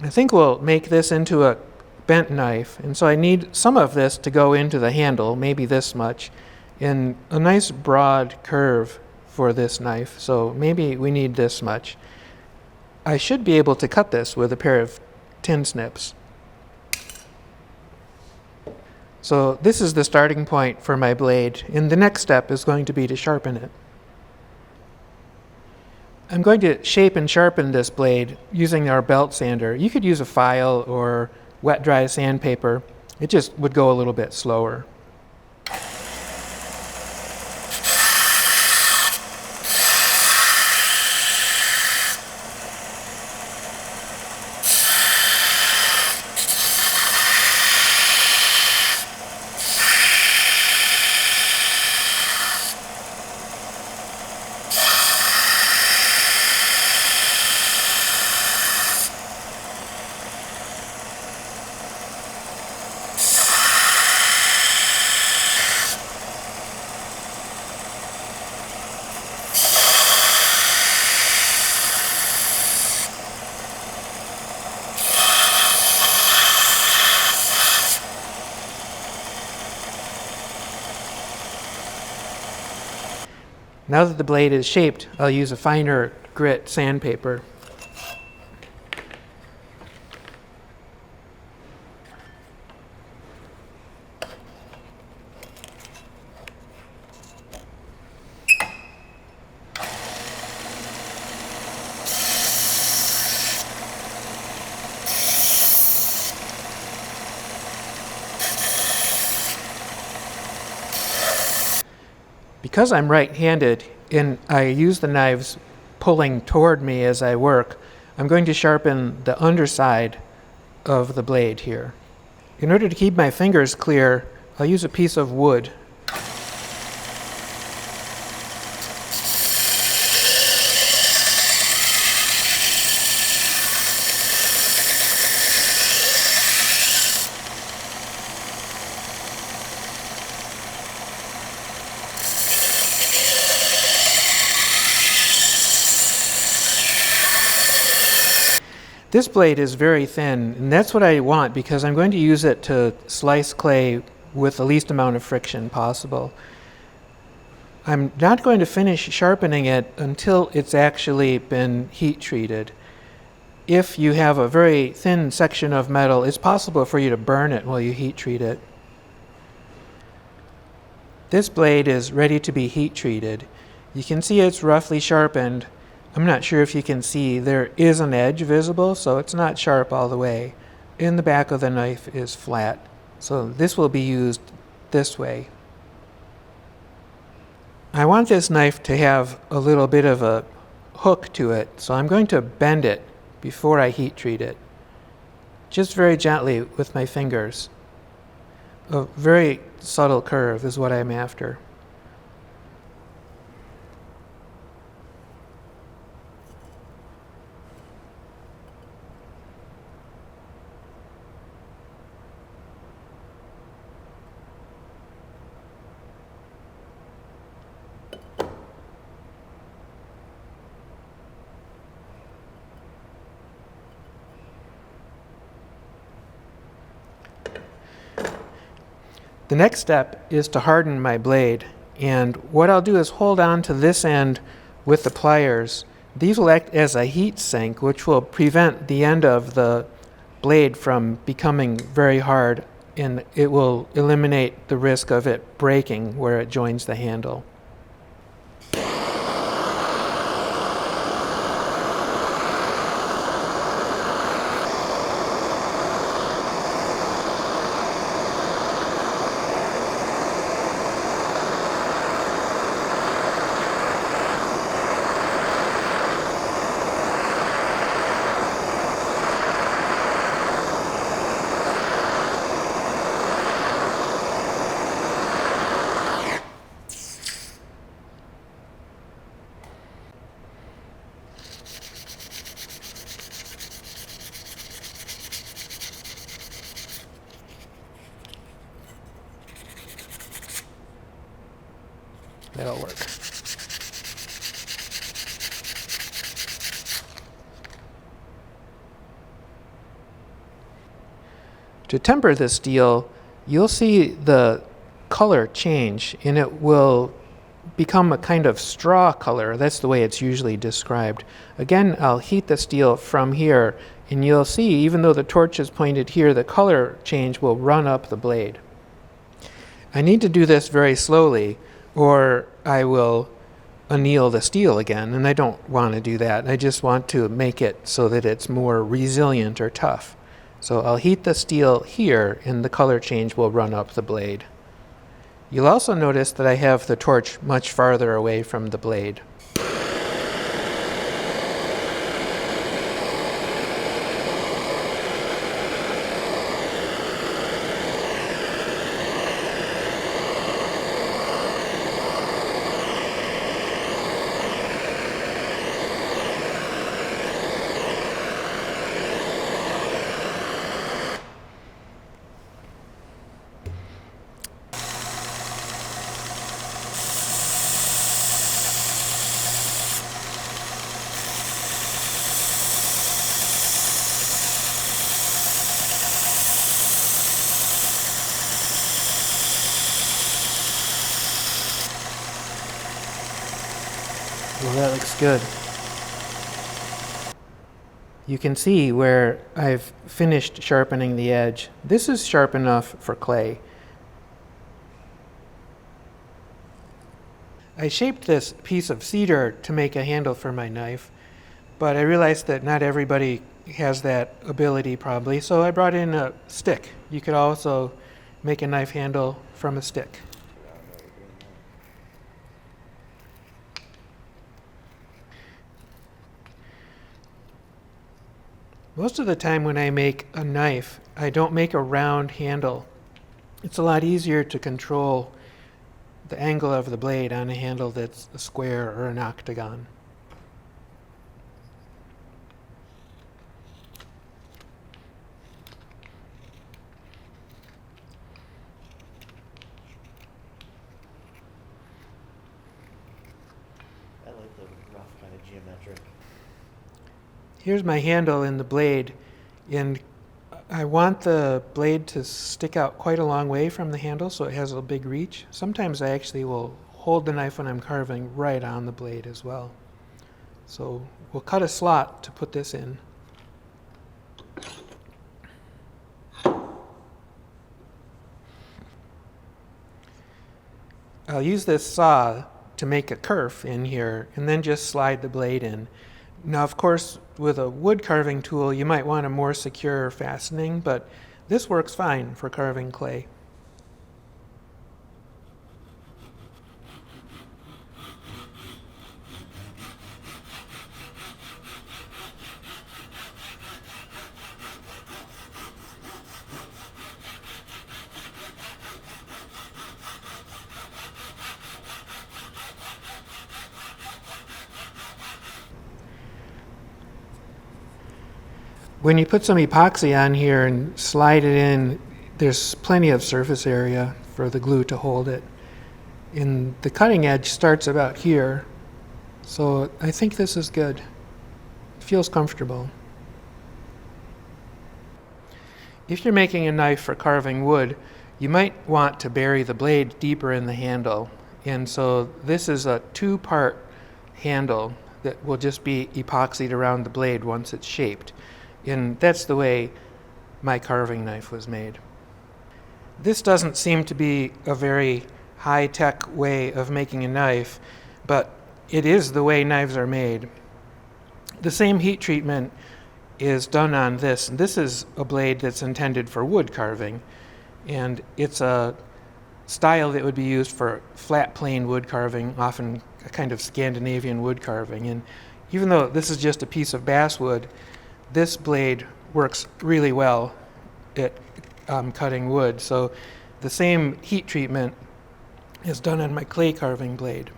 I think we'll make this into a bent knife, and so I need some of this to go into the handle, maybe this much, in a nice broad curve for this knife, so maybe we need this much. I should be able to cut this with a pair of tin snips. So this is the starting point for my blade, and the next step is going to be to sharpen it. I'm going to shape and sharpen this blade using our belt sander. You could use a file or wet dry sandpaper. It just would go a little bit slower. Now that the blade is shaped, I'll use a finer grit sandpaper. Because I'm right-handed and I use the knives pulling toward me as I work, I'm going to sharpen the underside of the blade here. In order to keep my fingers clear, I'll use a piece of wood. This blade is very thin, and that's what I want because I'm going to use it to slice clay with the least amount of friction possible. I'm not going to finish sharpening it until it's actually been heat treated. If you have a very thin section of metal, it's possible for you to burn it while you heat treat it. This blade is ready to be heat treated. You can see it's roughly sharpened. I'm not sure if you can see, there is an edge visible, so it's not sharp all the way. And the back of the knife is flat. So this will be used this way. I want this knife to have a little bit of a hook to it, so I'm going to bend it before I heat treat it. Just very gently with my fingers. A very subtle curve is what I'm after. The next step is to harden my blade, and what I'll do is hold on to this end with the pliers. These will act as a heat sink, which will prevent the end of the blade from becoming very hard, and it will eliminate the risk of it breaking where it joins the handle. That'll work. To temper the steel, you'll see the color change, and it will become a kind of straw color. That's the way it's usually described. Again, I'll heat the steel from here, and you'll see, even though the torch is pointed here, the color change will run up the blade. I need to do this very slowly, or I will anneal the steel again, and I don't want to do that. I just want to make it so that it's more resilient or tough. So I'll heat the steel here, and the color change will run up the blade. You'll also notice that I have the torch much farther away from the blade. Well, that looks good. You can see where I've finished sharpening the edge. This is sharp enough for clay. I shaped this piece of cedar to make a handle for my knife, but I realized that not everybody has that ability probably, so I brought in a stick. You could also make a knife handle from a stick. Most of the time when I make a knife, I don't make a round handle. It's a lot easier to control the angle of the blade on a handle that's a square or an octagon. I like the rough kind of geometric. Here's my handle in the blade, and I want the blade to stick out quite a long way from the handle so it has a big reach. Sometimes I actually will hold the knife when I'm carving right on the blade as well. So we'll cut a slot to put this in. I'll use this saw to make a kerf in here and then just slide the blade in. Now, of course, with a wood carving tool, you might want a more secure fastening, but this works fine for carving clay. When you put some epoxy on here and slide it in, there's plenty of surface area for the glue to hold it. And the cutting edge starts about here, so I think this is good. It feels comfortable. If you're making a knife for carving wood, you might want to bury the blade deeper in the handle. And so this is a two-part handle that will just be epoxied around the blade once it's shaped. And that's the way my carving knife was made. This doesn't seem to be a very high-tech way of making a knife, but it is the way knives are made. The same heat treatment is done on this. And this is a blade that's intended for wood carving, and it's a style that would be used for flat plane wood carving, often a kind of Scandinavian wood carving. And even though this is just a piece of basswood, this blade works really well at cutting wood. So the same heat treatment is done on my clay carving blade.